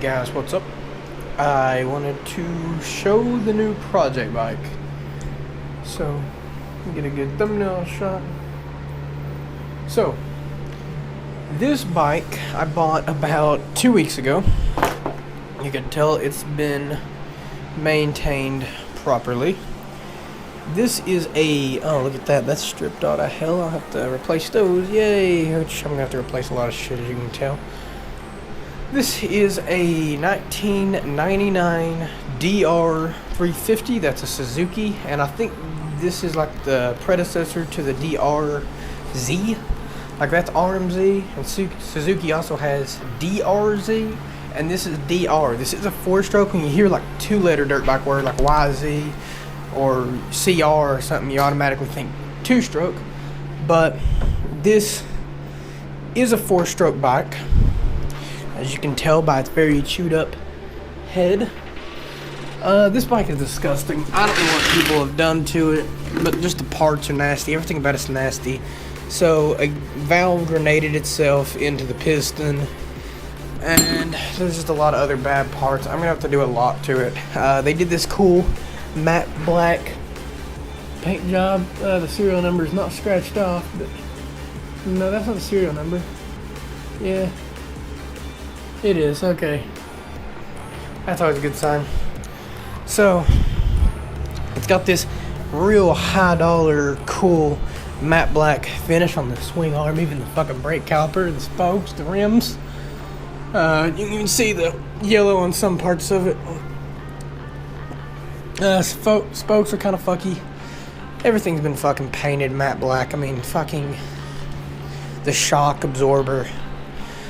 guys, what's up? I wanted to show the new project bike. So, get a good thumbnail shot. So, this bike I bought about 2 weeks ago. You can tell it's been maintained properly. This is a, oh look at that, that's stripped out of hell. I'll have to replace those, yay, which I'm gonna have to replace a lot of shit as you can tell. This is a 1999 DR350, that's a Suzuki, and I think this is like the predecessor to the DRZ. Like that's RMZ, and Suzuki also has DRZ, and this is DR. This is a 4-stroke. When you hear like 2-letter dirt bike word like YZ or CR or something, you automatically think 2-stroke, but this is a 4-stroke bike, as you can tell by its very chewed up head. This bike is disgusting. I don't know what people have done to it, but just the parts are nasty. Everything about it's nasty. So a valve grenaded itself into the piston, and there's just a lot of other bad parts. I'm gonna have to do a lot to it. They did this cool matte black paint job. The serial number is not scratched off, but no, that's not the serial number. Yeah, it is. Okay, that's always a good sign. So it's got this real high dollar cool matte black finish on the swing arm, even the fucking brake caliper, the spokes, the rims. You can even see the yellow on some parts of it. Spokes are kind of fucky. Everything's been fucking painted matte black. I mean, fucking the shock absorber.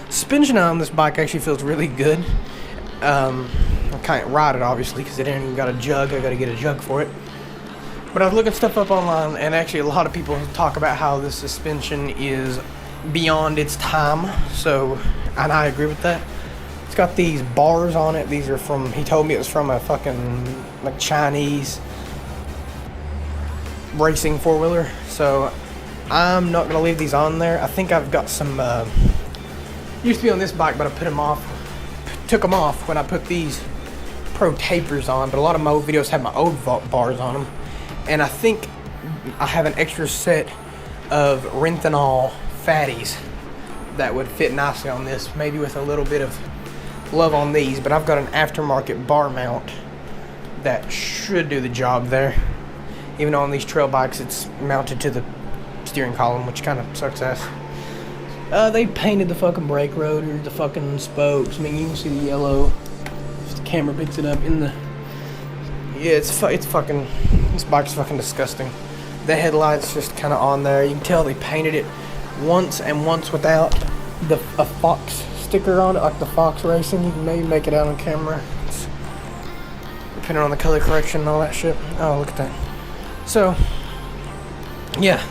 Suspension on this bike actually feels really good. I can't ride it obviously because it ain't even got a jug. I gotta get a jug for it. But I was looking stuff up online, and actually a lot of people talk about how this suspension is beyond its time. So, and I agree with that. It's got these bars on it. These are from, he told me it was from a fucking like Chinese racing 4-wheeler. So I'm not gonna leave these on there. I think I've got some used to be on this bike, but I took them off when I put these Pro tapers on. But a lot of my old videos have my old bars on them, and I think I have an extra set of Renthanol fatties that would fit nicely on this, maybe with a little bit of love on these. But I've got an aftermarket bar mount that should do the job there, even though on these trail bikes it's mounted to the steering column, which kind of sucks ass. They painted the fucking brake rotor, the fucking spokes. I mean, you can see the yellow if the camera picks it up in the, yeah, it's fucking, this bike's fucking disgusting. The headlights just kind of on there. You can tell they painted it once and once without a Fox sticker on it, like the Fox Racing. You can maybe make it out on camera, depending on the color correction and all that shit. Oh, look at that. So, yeah,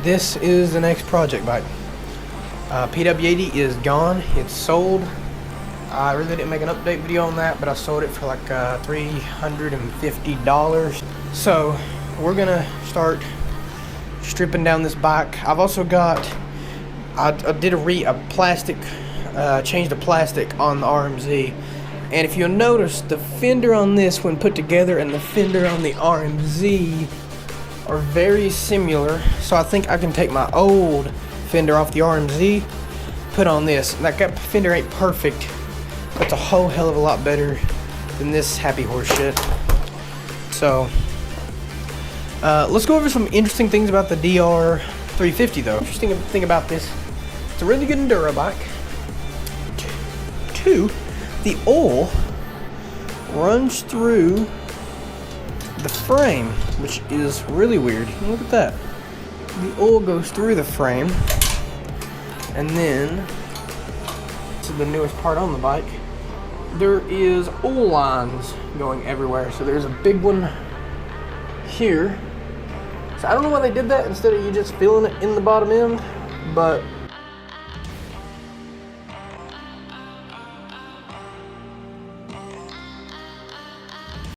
this is the next project bike. PW80 is gone. It's sold. I really didn't make an update video on that, but I sold it for like $350. So we're gonna start stripping down this bike. I've also got, I did a plastic, changed the plastic on the RMZ, and if you'll notice, the fender on this when put together and the fender on the RMZ are very similar. So I think I can take my old fender off the RMZ, put on this. That fender ain't perfect, but it's a whole hell of a lot better than this happy horse shit. So let's go over some interesting things about the DR350 though. Interesting thing about this, it's a really good enduro bike. Two, the oil runs through the frame, which is really weird. Look at that. The oil goes through the frame, and then, this is the newest part on the bike, there is oil lines going everywhere. So there's a big one here. So I don't know why they did that instead of you just filling it in the bottom end, but